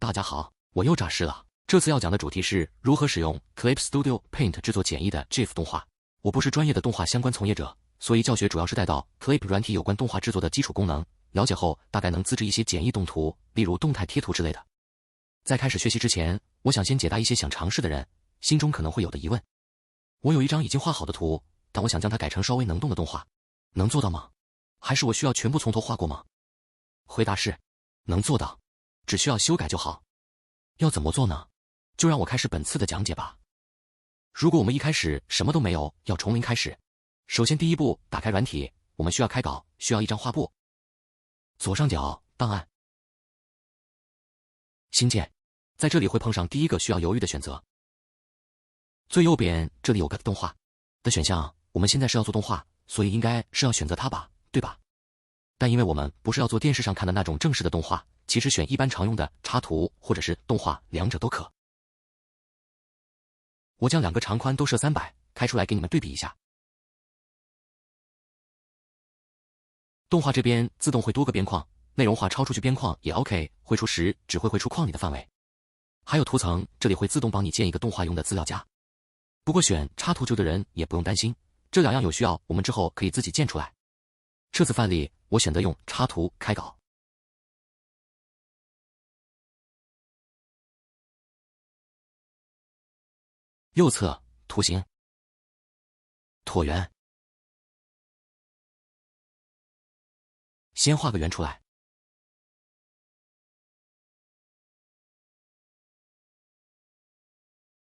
大家好，我又诈尸了。这次要讲的主题是如何使用 Clip Studio Paint 制作简易的 GIF 动画。我不是专业的动画相关从业者，所以教学主要是带到 Clip 软体有关动画制作的基础功能，了解后大概能自制一些简易动图，例如动态贴图之类的。在开始学习之前，我想先解答一些想尝试的人心中可能会有的疑问。我有一张已经画好的图，但我想将它改成稍微能动的动画，能做到吗？还是我需要全部从头画过吗？回答是，能做到，只需要修改就好。要怎么做呢？就让我开始本次的讲解吧。如果我们一开始什么都没有，要从零开始，首先第一步，打开软体，我们需要开稿，需要一张画布。左上角档案，新建，在这里会碰上第一个需要犹豫的选择。最右边这里有个动画的选项，我们现在是要做动画，所以应该是要选择它吧，对吧？但因为我们不是要做电视上看的那种正式的动画，其实选一般常用的插图或者是动画，两者都可。我将两个长宽都设300，开出来给你们对比一下。动画这边自动会多个边框，内容画超出去边框也 OK， 绘出时只会绘出框里的范围。还有图层，这里会自动帮你建一个动画用的资料夹。不过选插图就的人也不用担心，这两样有需要我们之后可以自己建出来。这次范例我选择用插图开稿。右侧图形，椭圆，先画个圆出来，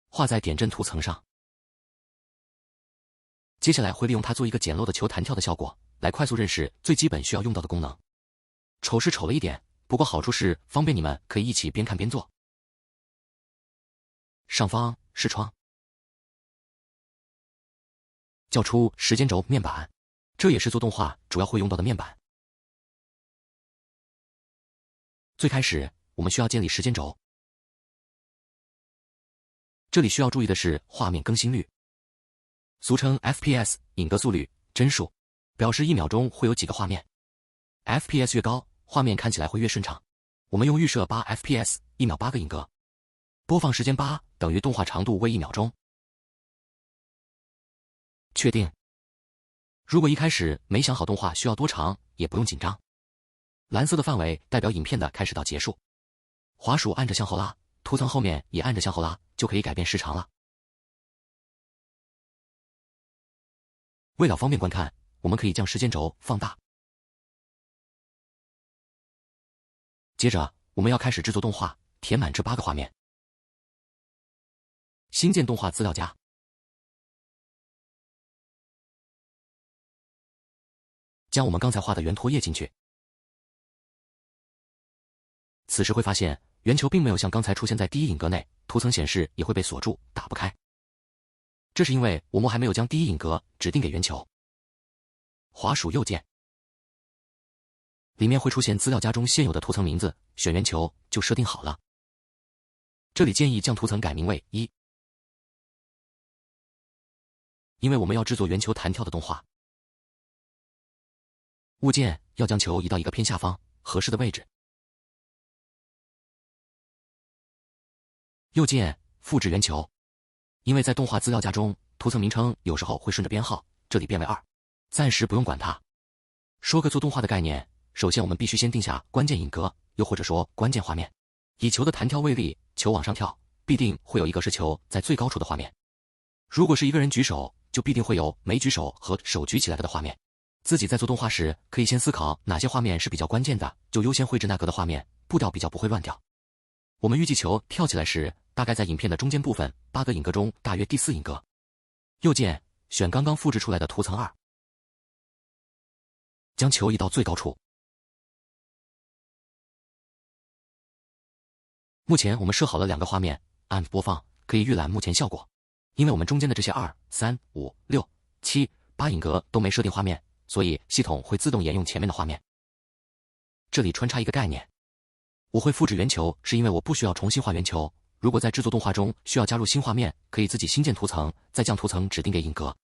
画在点阵图层上。接下来会利用它做一个简陋的球弹跳的效果，来快速认识最基本需要用到的功能。丑是丑了一点，不过好处是方便你们可以一起边看边做。上方视窗，叫出时间轴面板，这也是做动画主要会用到的面板。最开始我们需要建立时间轴，这里需要注意的是画面更新率，俗称 FPS 影格速率帧数，表示1秒钟会有几个画面。FPS 越高，画面看起来会越顺畅。我们用预设8 FPS， 1秒8个影格。播放时间8等于动画长度为1秒钟。确定。如果一开始没想好动画需要多长，也不用紧张。蓝色的范围代表影片的开始到结束。滑鼠按着向后拉，图层后面也按着向后拉，就可以改变时长了。为了方便观看，我们可以将时间轴放大。接着，我们要开始制作动画，填满这8个画面。新建动画资料夹，将我们刚才画的圆拖页进去。此时会发现圆球并没有像刚才出现在第一影格内，图层显示也会被锁住，打不开。这是因为我们还没有将第一影格指定给圆球。滑鼠右键，里面会出现资料夹中现有的图层名字，选圆球就设定好了。这里建议将图层改名为1，因为我们要制作圆球弹跳的动画。物件要将球移到一个偏下方合适的位置。右键复制圆球，因为在动画资料夹中，图层名称有时候会顺着编号，这里变为2，暂时不用管它。说个做动画的概念，首先我们必须先定下关键影格，又或者说关键画面。以球的弹跳为例，球往上跳，必定会有一个是球在最高处的画面。如果是一个人举手，就必定会有没举手和手举起来的画面。自己在做动画时，可以先思考哪些画面是比较关键的，就优先绘制那格的画面，步调比较不会乱掉。我们预计球跳起来时，大概在影片的中间部分，8个影格中大约第4影格。右键选刚刚复制出来的图层2，将球移到最高处。目前我们设好了2个画面，按播放可以预览目前效果。因为我们中间的这些2、3、5、6、7、8影格都没设定画面，所以系统会自动沿用前面的画面。这里穿插一个概念，我会复制圆球，是因为我不需要重新画圆球。如果在制作动画中需要加入新画面，可以自己新建图层，再将图层指定给影格。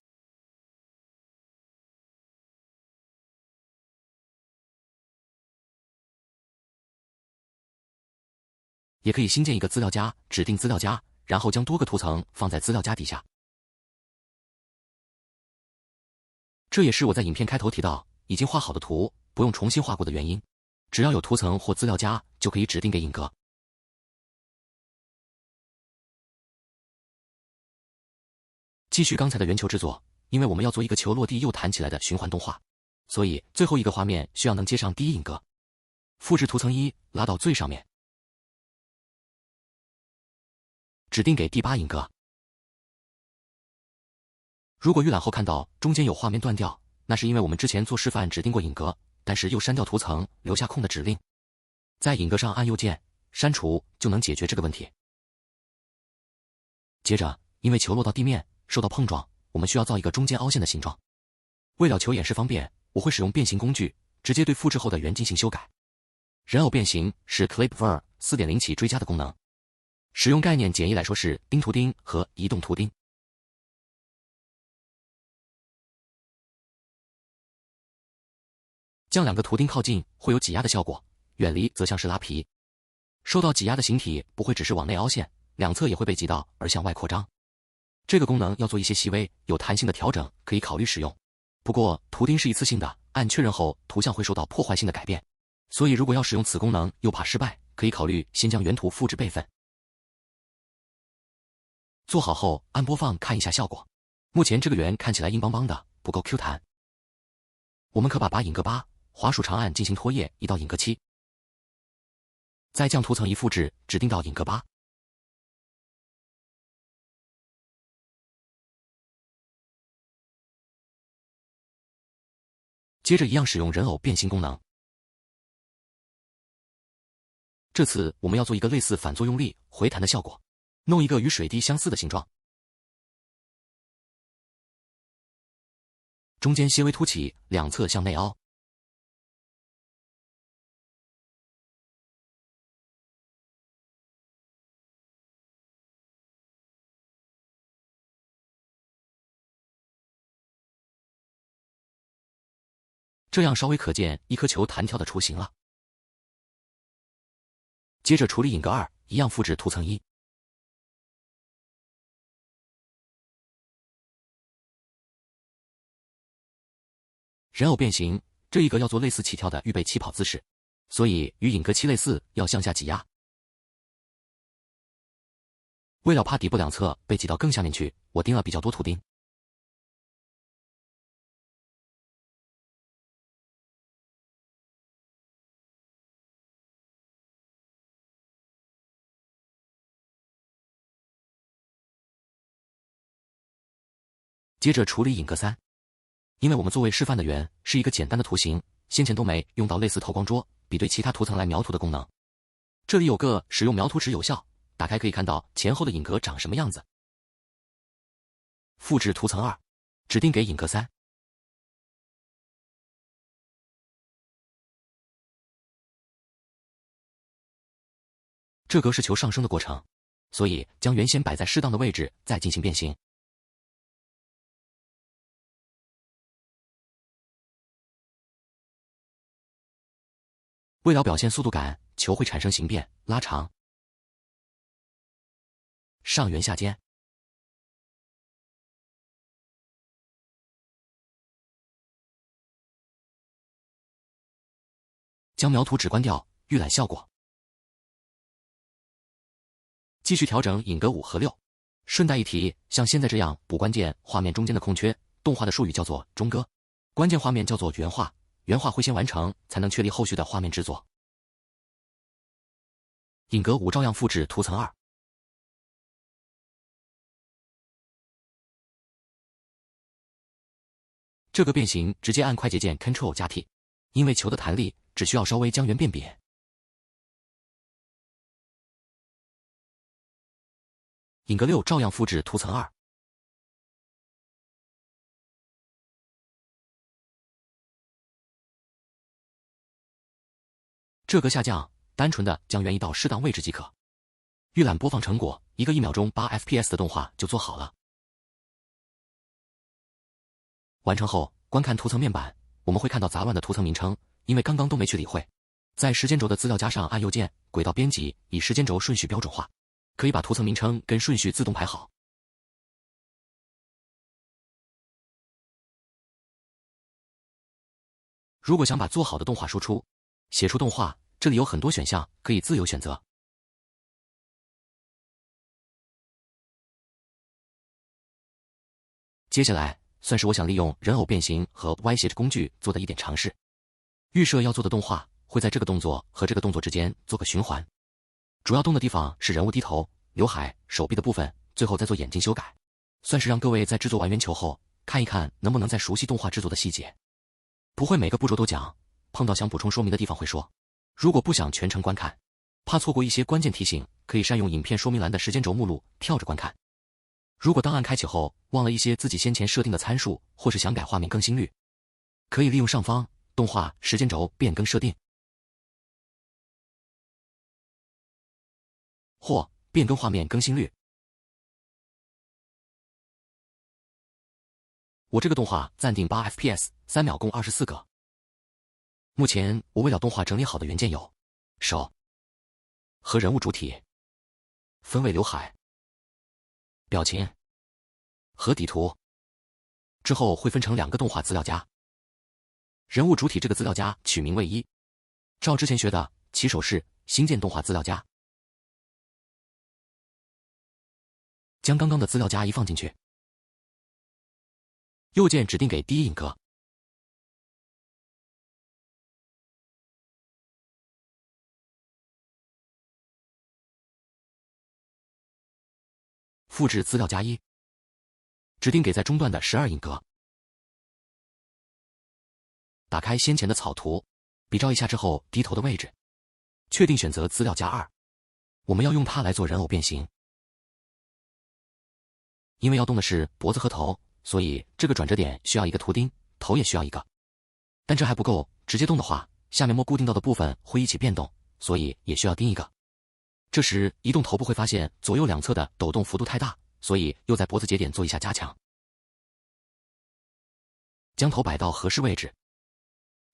也可以新建一个资料夹，指定资料夹，然后将多个图层放在资料夹底下。这也是我在影片开头提到已经画好的图不用重新画过的原因。只要有图层或资料夹，就可以指定给影格。继续刚才的圆球制作，因为我们要做一个球落地又弹起来的循环动画，所以最后一个画面需要能接上第一影格。复制图层1，拉到最上面，指定给第8影格。如果预览后看到中间有画面断掉，那是因为我们之前做示范指定过影格，但是又删掉图层，留下空的指令。在影格上按右键删除就能解决这个问题。接着，因为球落到地面受到碰撞，我们需要造一个中间凹陷的形状。为了求演示方便，我会使用变形工具，直接对复制后的圆进行修改。人偶变形是 ClipVer 4.0 起追加的功能，使用概念简易来说是钉图钉和移动图钉。将两个图钉靠近会有挤压的效果，远离则像是拉皮。受到挤压的形体不会只是往内凹陷，两侧也会被挤到而向外扩张。这个功能要做一些细微、有弹性的调整，可以考虑使用。不过图钉是一次性的，按确认后图像会受到破坏性的改变，所以如果要使用此功能又怕失败，可以考虑先将原图复制备份。做好后按播放看一下效果。目前这个圆看起来硬邦邦的，不够 Q 弹。我们可把影格8滑鼠长按进行拖曳移到影格7，再将图层1复制指定到影格8。接着一样使用人偶变形功能。这次我们要做一个类似反作用力回弹的效果，弄一个与水滴相似的形状，中间些微凸起，两侧向内凹。这样稍微可见一颗球弹跳的雏形了。接着处理影格2，一样复制图层1。人偶变形这一格要做类似起跳的预备起跑姿势，所以与影格7类似，要向下挤压。为了怕底部两侧被挤到更下面去，我钉了比较多图钉。接着处理影格3，因为我们作为示范的圆是一个简单的图形，先前都没用到类似透光桌、比对其他图层来描图的功能。这里有个使用描图纸有效，打开可以看到前后的影格长什么样子。复制图层2，指定给影格3。这格是球上升的过程，所以将圆先摆在适当的位置，再进行变形。为了表现速度感，球会产生形变、拉长。上圆下尖。将描图纸关掉，预览效果。继续调整影格5和6。顺带一提，像现在这样补关键画面中间的空缺，动画的术语叫做中割，关键画面叫做原画。原画会先完成，才能确立后续的画面制作。影格5照样复制图层2。这个变形直接按快捷键 Ctrl 加 T， 因为球的弹力，只需要稍微将圆变扁。影格6照样复制图层2。这格下降，单纯的将圆移到适当位置即可。预览播放成果，一个1秒钟8 FPS 的动画就做好了。完成后，观看图层面板，我们会看到杂乱的图层名称，因为刚刚都没去理会。在时间轴的资料夹上按右键，轨道编辑以时间轴顺序标准化，可以把图层名称跟顺序自动排好。如果想把做好的动画输出，写出动画，这里有很多选项可以自由选择。接下来算是我想利用人偶变形和 Y-Shape 工具做的一点尝试。预设要做的动画会在这个动作和这个动作之间做个循环，主要动的地方是人物低头、刘海、手臂的部分，最后再做眼睛修改，算是让各位在制作完圆球后看一看能不能再熟悉动画制作的细节。不会每个步骤都讲，碰到想补充说明的地方会说。如果不想全程观看，怕错过一些关键提醒，可以善用影片说明栏的时间轴目录跳着观看。如果档案开启后忘了一些自己先前设定的参数，或是想改画面更新率，可以利用上方动画时间轴变更设定，或变更画面更新率。我这个动画暂定8 FPS， 3秒共24个。目前我为了动画整理好的元件有手和人物主体、分位刘海、表情和底图。之后会分成2个动画资料夹。人物主体这个资料夹取名为1，照之前学的起手式新建动画资料夹，将刚刚的资料夹一放进去，右键指定给第一影格，复制资料夹1，指定给在中段的12影格。打开先前的草图，比照一下之后低头的位置，确定选择资料夹2，我们要用它来做人偶变形。因为要动的是脖子和头，所以这个转折点需要一个图钉，头也需要一个。但这还不够，直接动的话，下面摸固定到的部分会一起变动，所以也需要钉一个。这时移动头部会发现左右两侧的抖动幅度太大，所以又在脖子节点做一下加强。将头摆到合适位置。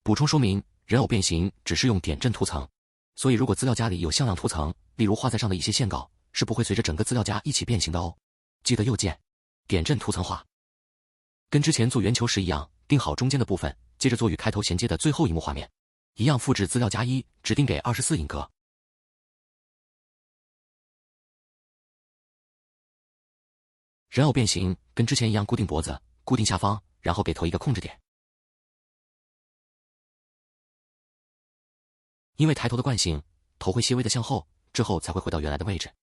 补充说明，人偶变形只是用点阵图层，所以如果资料夹里有向量图层，例如画在上的一些线稿，是不会随着整个资料夹一起变形的哦。记得右键点阵图层化，跟之前做圆球时一样，定好中间的部分，接着做与开头衔接的最后一幕画面，一样复制资料夹1，指定给24影格。人偶变形跟之前一样，固定脖子，固定下方，然后给头一个控制点。因为抬头的惯性，头会些微的向后，之后才会回到原来的位置。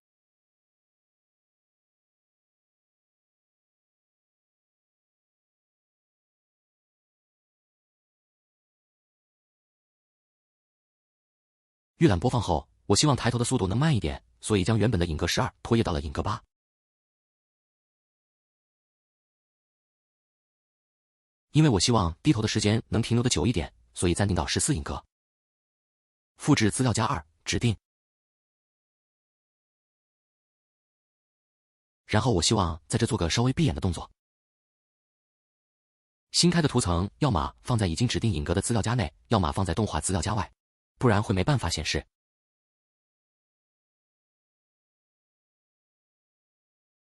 预览播放后，我希望抬头的速度能慢一点，所以将原本的影格12拖曳到了影格8。因为我希望低头的时间能停留的久一点，所以暂定到14影格。复制资料夹2，指定。然后我希望在这做个稍微闭眼的动作。新开的图层要么放在已经指定影格的资料夹内，要么放在动画资料夹外，不然会没办法显示。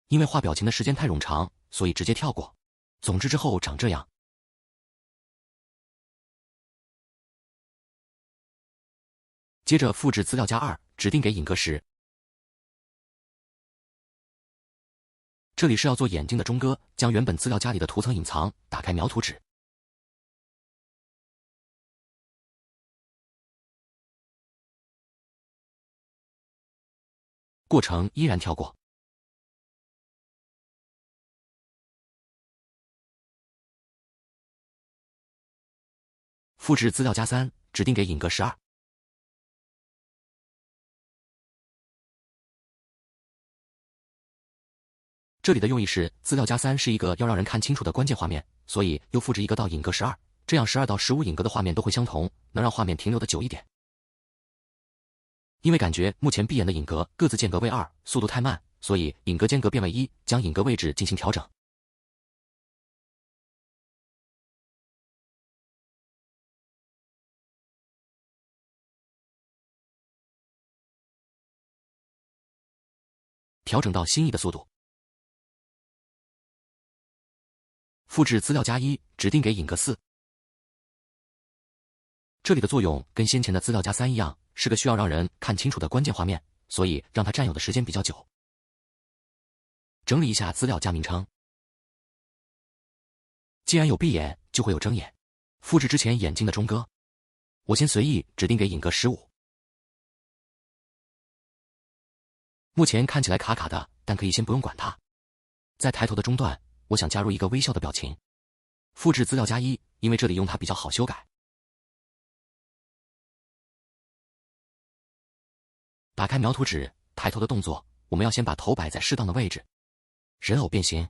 因为画表情的时间太冗长，所以直接跳过。总之之后长这样。接着复制资料夹2，指定给影格10。这里是要做眼睛的中割，将原本资料夹里的图层隐藏，打开描图纸。过程依然跳过。复制资料夹3，指定给影格12。这里的用意是，资料夹3是一个要让人看清楚的关键画面，所以又复制一个到影格12，这样12到15影格的画面都会相同，能让画面停留的久一点。因为感觉目前闭眼的影格各自间隔为2，速度太慢，所以影格间隔变为1，将影格位置进行调整。调整到心仪的速度。复制资料夹1，指定给影格4。这里的作用跟先前的资料夹3一样，是个需要让人看清楚的关键画面，所以让它占有的时间比较久。整理一下资料夹名称。既然有闭眼，就会有睁眼。复制之前眼睛的中割，我先随意指定给影格15。目前看起来卡卡的，但可以先不用管它。在抬头的中段，我想加入一个微笑的表情。复制资料夹1，因为这里用它比较好修改。打开描图纸，抬头的动作，我们要先把头摆在适当的位置。人偶变形。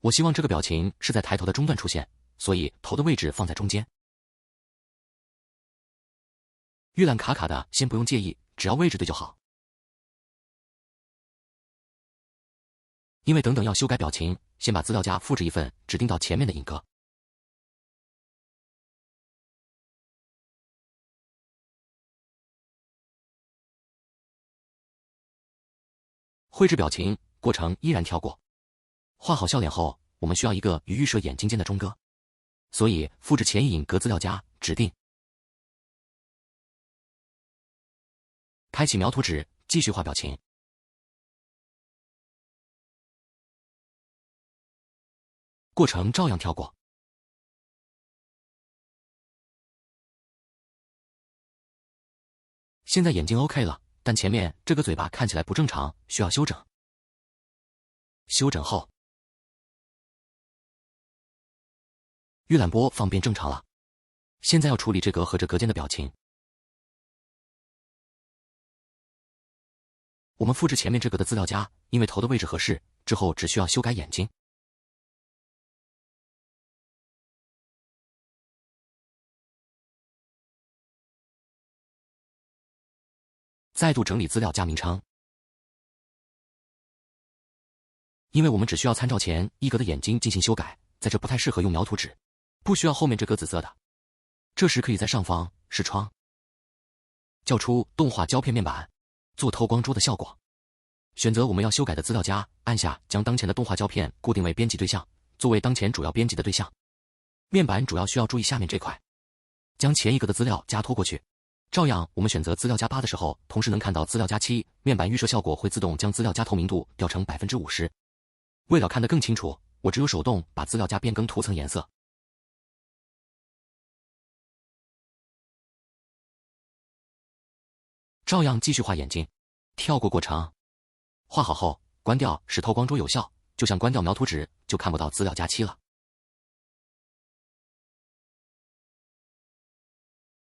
我希望这个表情是在抬头的中段出现，所以头的位置放在中间。预览卡卡的先不用介意，只要位置对就好。因为等等要修改表情，先把资料夹复制一份，指定到前面的影格。绘制表情过程依然跳过。画好笑脸后，我们需要一个与预设眼睛间的中割，所以复制前一影格资料夹，指定。开启描图纸，继续画表情。过程照样跳过。现在眼睛 OK 了，但前面这个嘴巴看起来不正常，需要修整。修整后，预览播放变正常了。现在要处理这格和这格间的表情。我们复制前面这格的资料夹，因为头的位置合适，之后只需要修改眼睛。再度整理资料夹名称。因为我们只需要参照前一格的眼睛进行修改，在这不太适合用描图纸，不需要后面这格紫色的。这时可以在上方视窗叫出动画胶片面板，做透光桌的效果。选择我们要修改的资料夹，按下将当前的动画胶片固定为编辑对象，作为当前主要编辑的对象。面板主要需要注意下面这块，将前一格的资料夹拖过去。照样，我们选择资料夹8的时候，同时能看到资料夹7，面板预设效果会自动将资料夹透明度调成 50%。为了看得更清楚，我只有手动把资料夹变更图层颜色。照样继续画眼睛，跳过过程。画好后，关掉使透光桌有效，就像关掉描图纸，就看不到资料夹7了。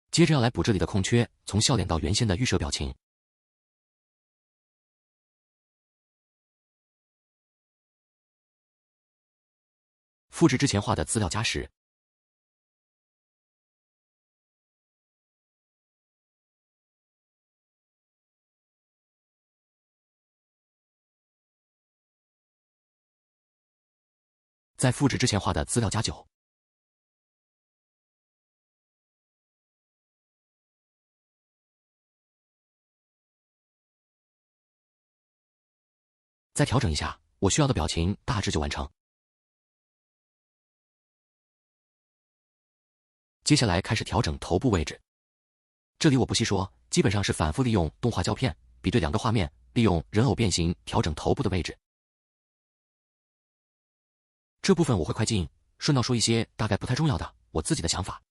接着要来补这里的空缺，从笑脸到原先的预设表情。复制之前画的资料夹10。再复制之前画的资料夹9。再调整一下，我需要的表情大致就完成。接下来开始调整头部位置，这里我不细说，基本上是反复利用动画胶片比对2个画面，利用人偶变形调整头部的位置。这部分我会快进，顺道说一些大概不太重要的我自己的想法。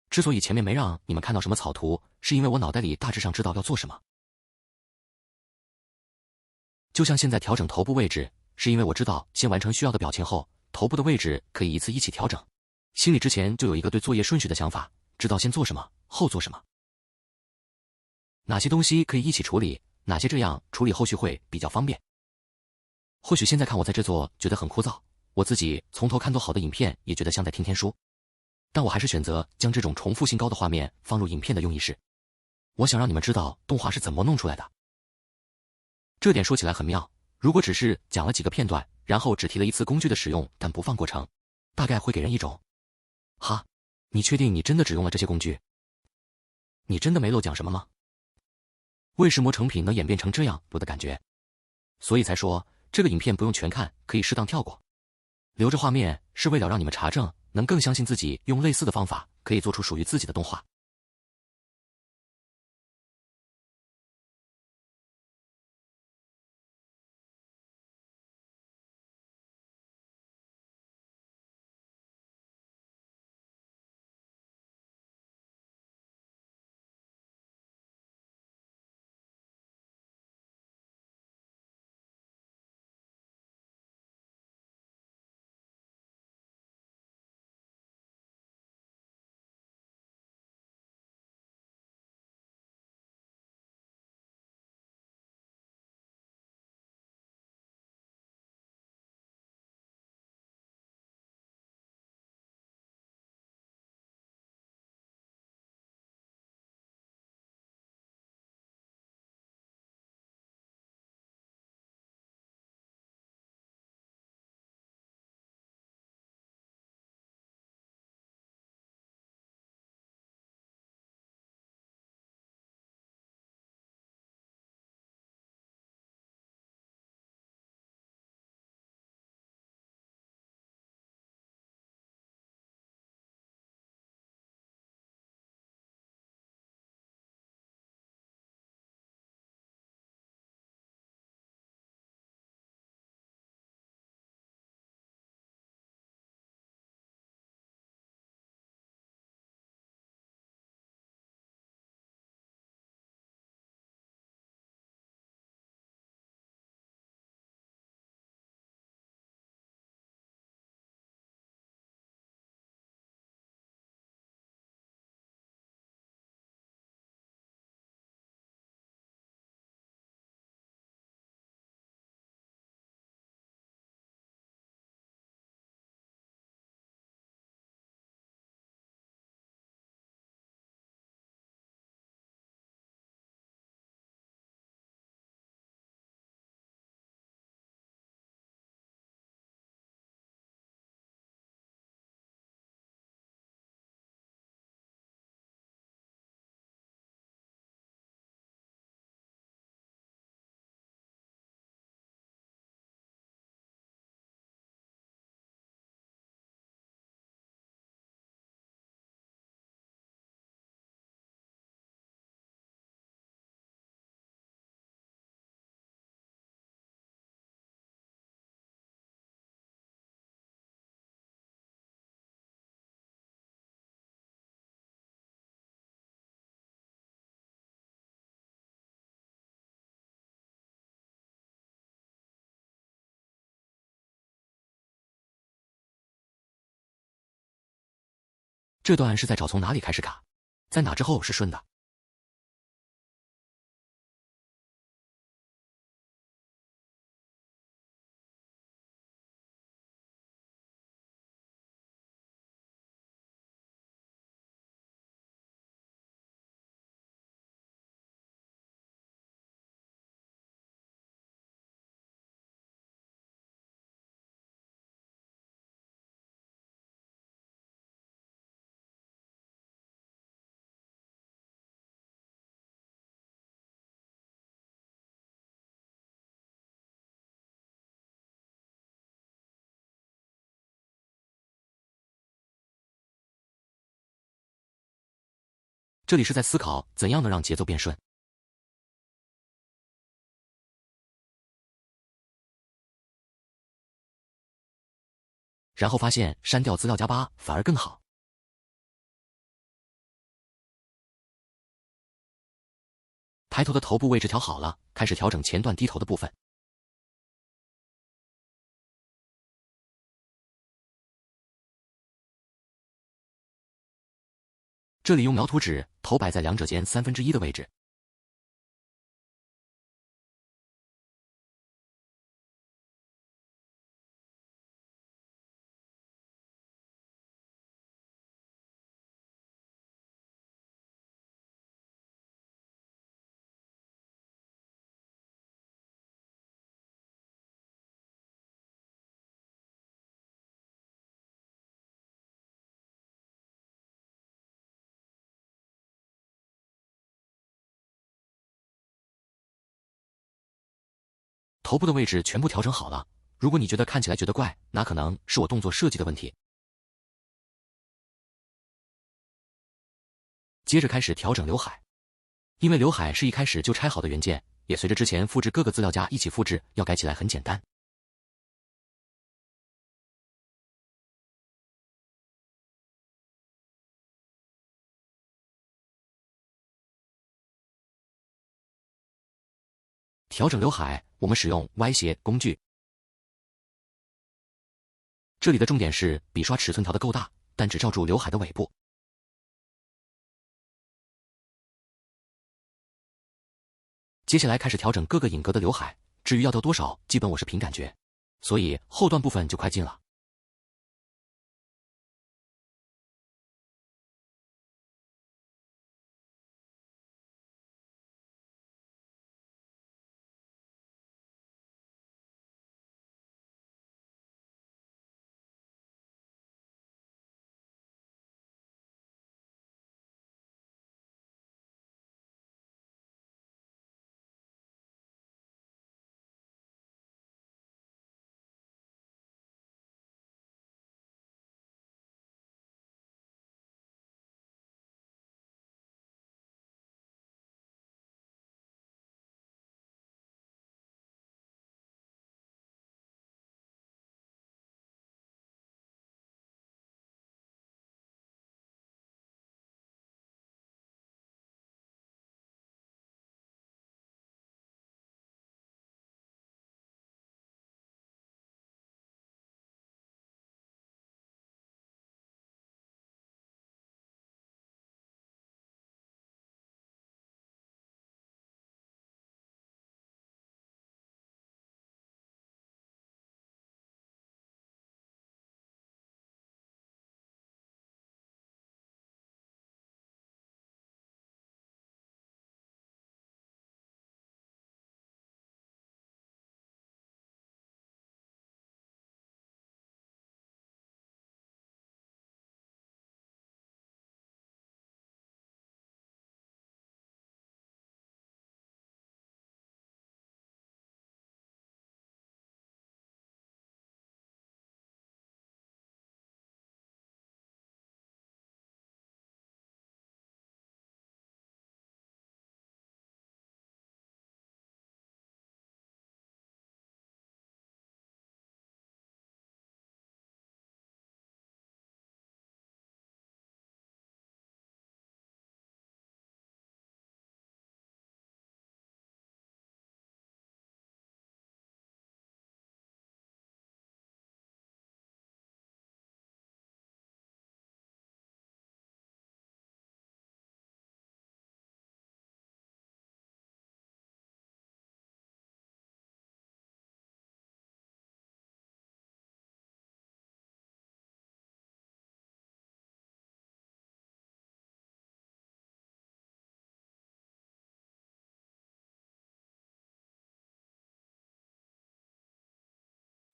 之所以前面没让你们看到什么草图，是因为我脑袋里大致上知道要做什么。就像现在调整头部位置，是因为我知道先完成需要的表情后，头部的位置可以一次一起调整。心里之前就有一个对作业顺序的想法，知道先做什么，后做什么。哪些东西可以一起处理，哪些这样处理后续会比较方便。或许现在看我在这做觉得很枯燥，我自己从头看多好的影片也觉得像在听天书，但我还是选择将这种重复性高的画面放入影片的用意是，我想让你们知道动画是怎么弄出来的。这点说起来很妙，如果只是讲了几个片段，然后只提了一次工具的使用，但不放过程，大概会给人一种哈，你确定你真的只用了这些工具？你真的没漏讲什么吗？为什么成品能演变成这样我的感觉？所以才说这个影片不用全看，可以适当跳过。留着画面是为了让你们查证，能更相信自己用类似的方法可以做出属于自己的动画。这段是在找从哪里开始卡，在哪之后是顺的。这里是在思考怎样能让节奏变顺。然后发现删掉资料加8反而更好。抬头的头部位置调好了，开始调整前段低头的部分。这里用描图纸，头摆在两者间1/3的位置。头部的位置全部调整好了，如果你觉得看起来觉得怪，那可能是我动作设计的问题。接着开始调整刘海，因为刘海是一开始就拆好的原件，也随着之前复制各个资料夹一起复制，要改起来很简单。调整刘海，我们使用歪斜工具。这里的重点是笔刷尺寸调得够大，但只罩住刘海的尾部。接下来开始调整各个影格的刘海，至于要掉多少，基本我是凭感觉，所以后段部分就快进了。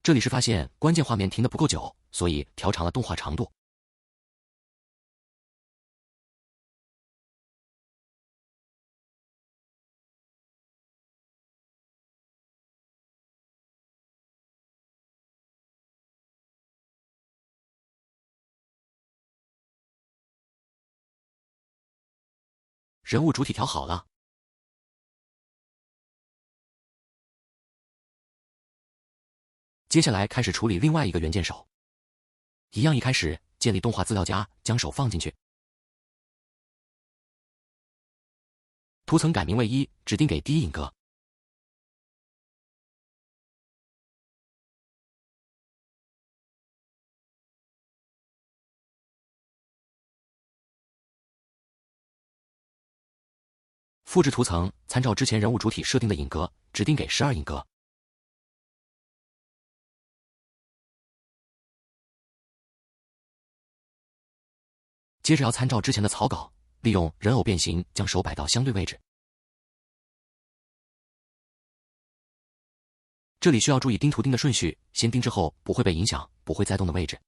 这里是发现关键画面停得不够久，所以调长了动画长度。人物主体调好了，接下来开始处理另外一个元件手。一样，一开始建立动画资料夹，将手放进去。图层改名为1，指定给第一影格。复制图层，参照之前人物主体设定的影格，指定给12影格。接着要参照之前的草稿，利用人偶变形将手摆到相对位置。这里需要注意钉图钉的顺序，先钉之后不会被影响，不会再动的位置。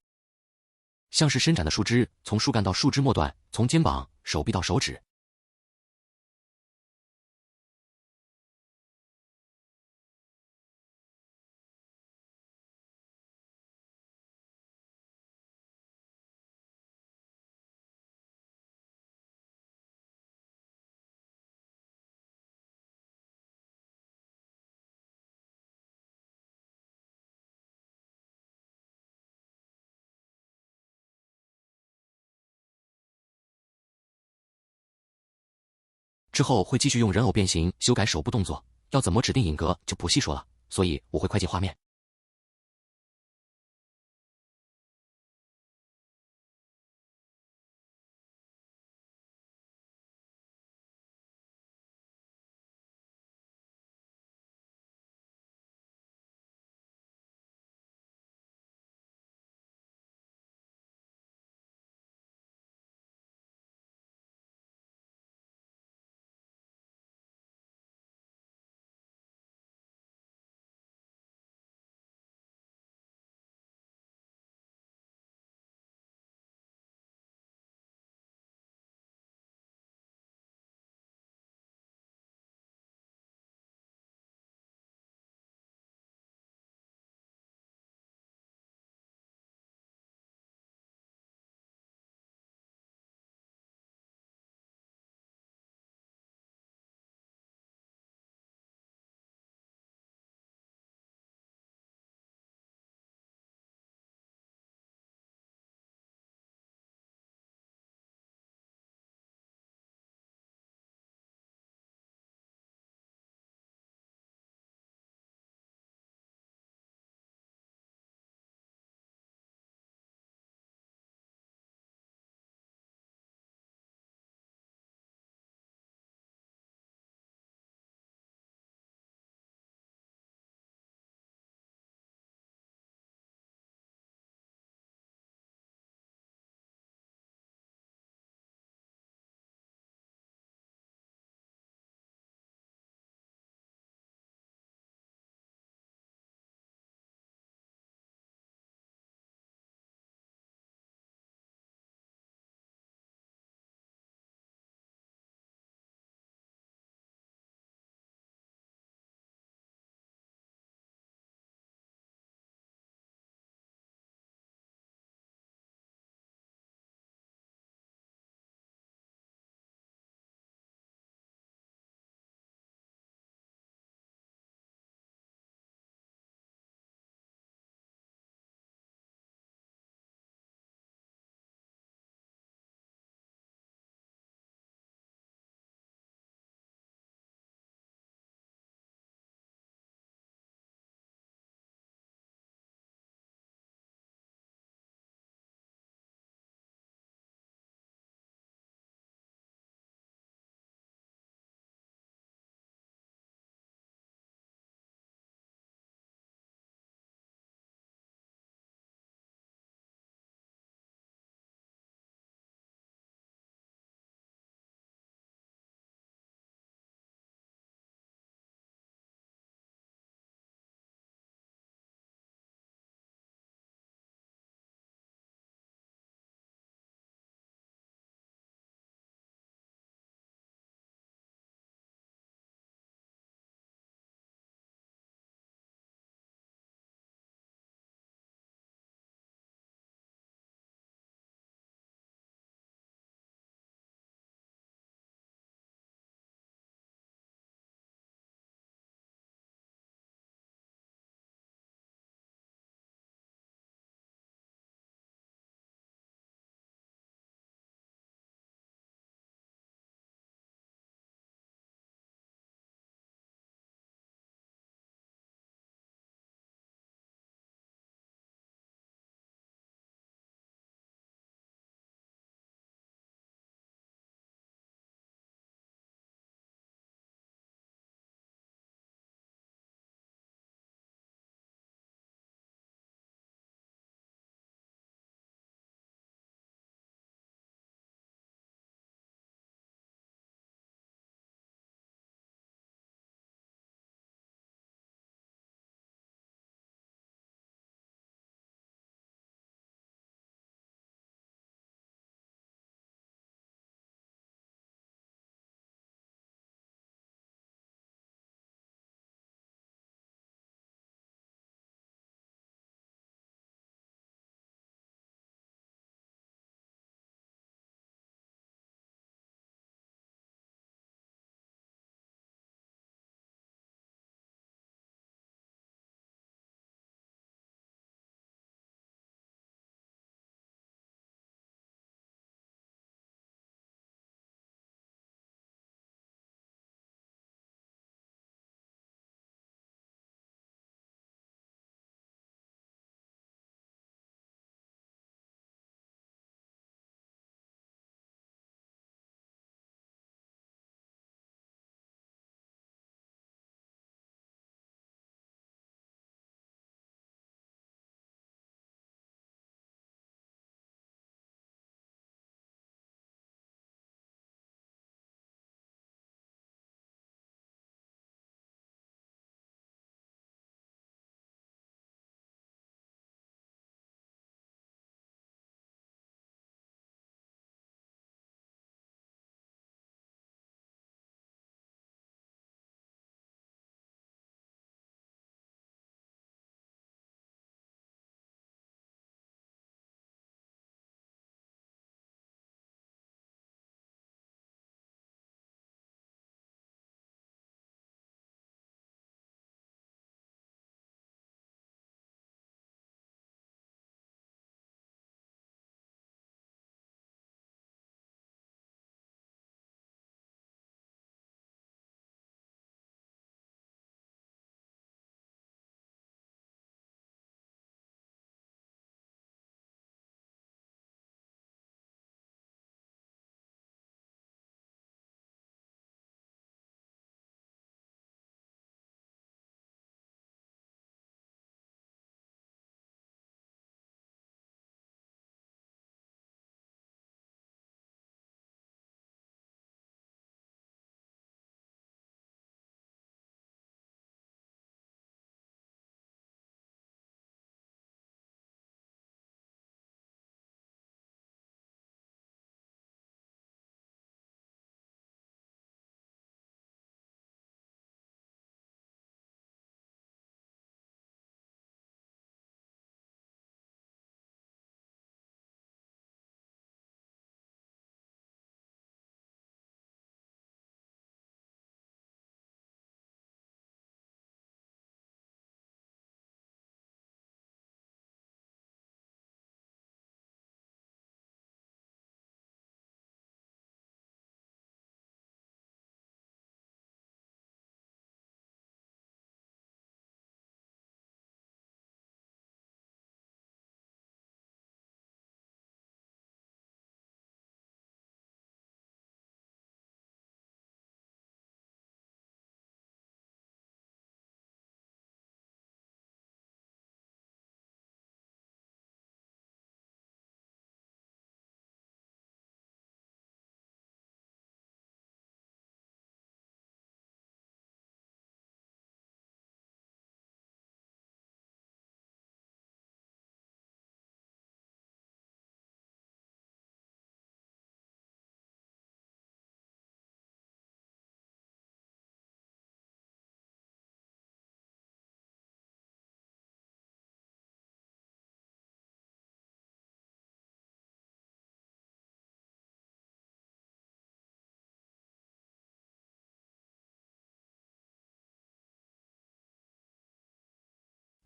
像是伸展的树枝，从树干到树枝末端，从肩膀、手臂到手指。之后会继续用人偶变形修改手部动作，要怎么指定影格就不细说了，所以我会快进画面。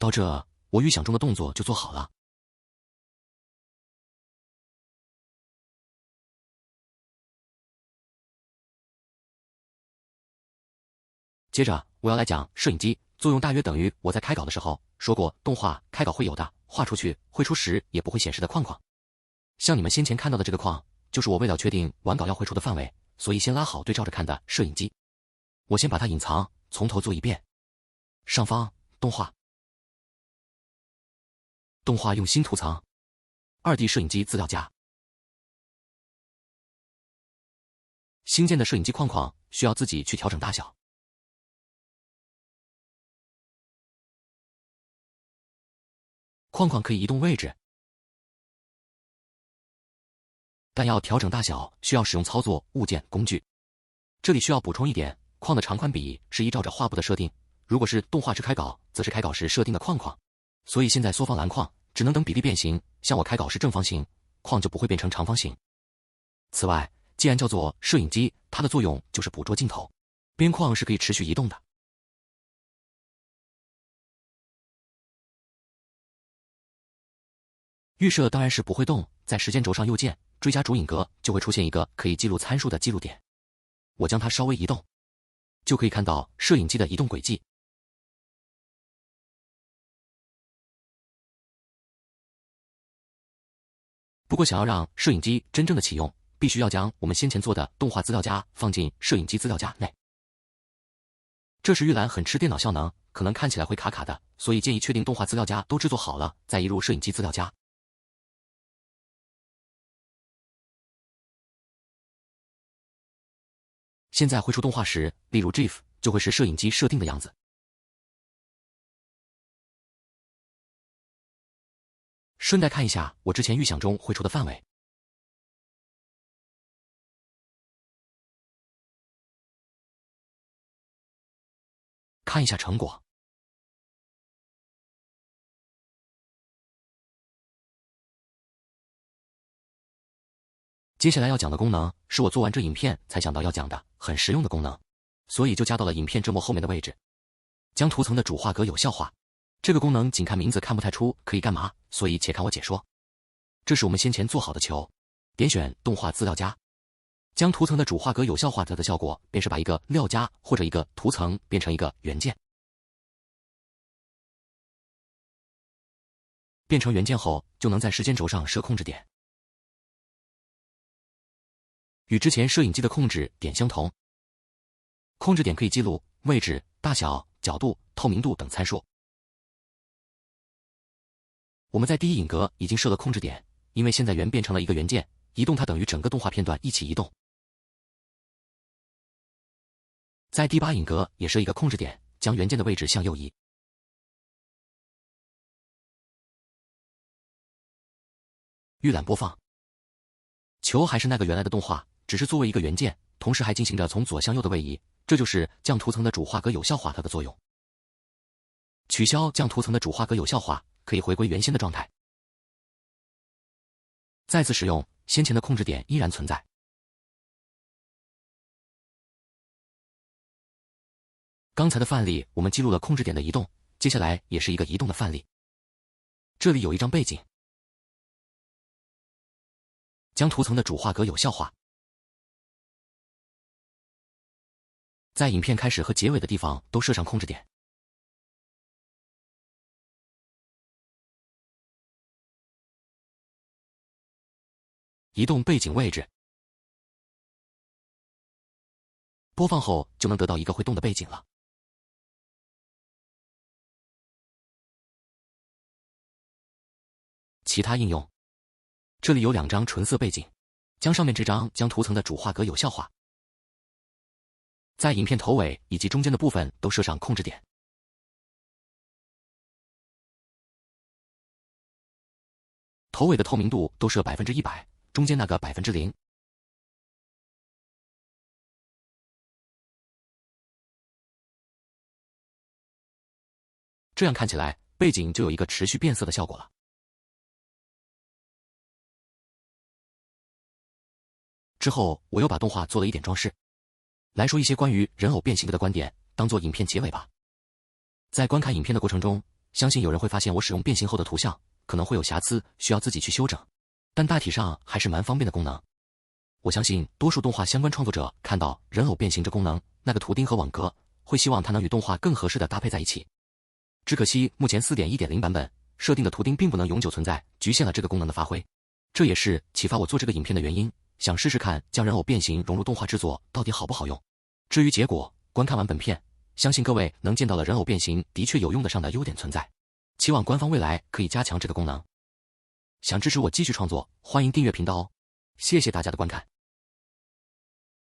到这，我预想中的动作就做好了。接着我要来讲摄影机作用，大约等于我在开稿的时候说过，动画开稿会有的，画出去绘出时也不会显示的框框。像你们先前看到的这个框，就是我为了确定完稿要绘出的范围，所以先拉好对照着看的摄影机。我先把它隐藏，从头做一遍。上方动画，动画用心图层，2D 摄影机资料夹。新建的摄影机框框需要自己去调整大小。框框可以移动位置，但要调整大小需要使用操作物件工具。这里需要补充一点，框的长宽比是依照着画布的设定，如果是动画时开稿，则是开稿时设定的框框。所以现在缩放篮框只能等比例变形，像我开稿是正方形，框就不会变成长方形。此外，既然叫做摄影机，它的作用就是捕捉镜头，边框是可以持续移动的。预设当然是不会动，在时间轴上右键追加主影格，就会出现一个可以记录参数的记录点。我将它稍微移动，就可以看到摄影机的移动轨迹。不过想要让摄影机真正的启用，必须要将我们先前做的动画资料夹放进摄影机资料夹内。这时预览很吃电脑效能，可能看起来会卡卡的，所以建议确定动画资料夹都制作好了，再移入摄影机资料夹。现在绘出动画时，例如 GIF 就会是摄影机设定的样子。顺带看一下我之前预想中绘出的范围。看一下成果。接下来要讲的功能是我做完这影片才想到要讲的，很实用的功能，所以就加到了影片这幕后面的位置。将图层的主画格有效化，这个功能仅看名字看不太出可以干嘛，所以且看我解说。这是我们先前做好的球，点选动画资料夹，将图层的主画格有效化的效果便是把一个料夹或者一个图层变成一个元件。变成元件后，就能在时间轴上设控制点。与之前摄影机的控制点相同，控制点可以记录位置、大小、角度、透明度等参数。我们在第一影格已经设了控制点，因为现在元变成了一个元件，移动它等于整个动画片段一起移动。在第8影格也设一个控制点，将元件的位置向右移。预览播放，球还是那个原来的动画，只是作为一个元件，同时还进行着从左向右的位移，这就是将图层的主画格有效化它的作用。取消将图层的主画格有效化，可以回归原先的状态。再次使用，先前的控制点依然存在。刚才的范例我们记录了控制点的移动，接下来也是一个移动的范例。这里有一张背景，将图层的主画格有效化。在影片开始和结尾的地方都设上控制点。移动背景位置。播放后就能得到一个会动的背景了。其他应用，这里有2张纯色背景，将上面这张将图层的主画格有效化。在影片头尾以及中间的部分都设上控制点。头尾的透明度都设100%，中间那个0%。这样看起来，背景就有一个持续变色的效果了。之后，我又把动画做了一点装饰。来说一些关于人偶变形的观点，当做影片结尾吧。在观看影片的过程中，相信有人会发现我使用变形后的图像可能会有瑕疵，需要自己去修整，但大体上还是蛮方便的功能。我相信多数动画相关创作者看到人偶变形这功能，那个图钉和网格，会希望它能与动画更合适的搭配在一起。只可惜目前 4.1.0 版本设定的图钉并不能永久存在，局限了这个功能的发挥。这也是启发我做这个影片的原因，想试试看将人偶变形融入动画制作到底好不好用。至于结果，观看完本片，相信各位能见到了人偶变形的确有用得上的优点存在，期望官方未来可以加强这个功能。想支持我继续创作，欢迎订阅频道哦。谢谢大家的观看。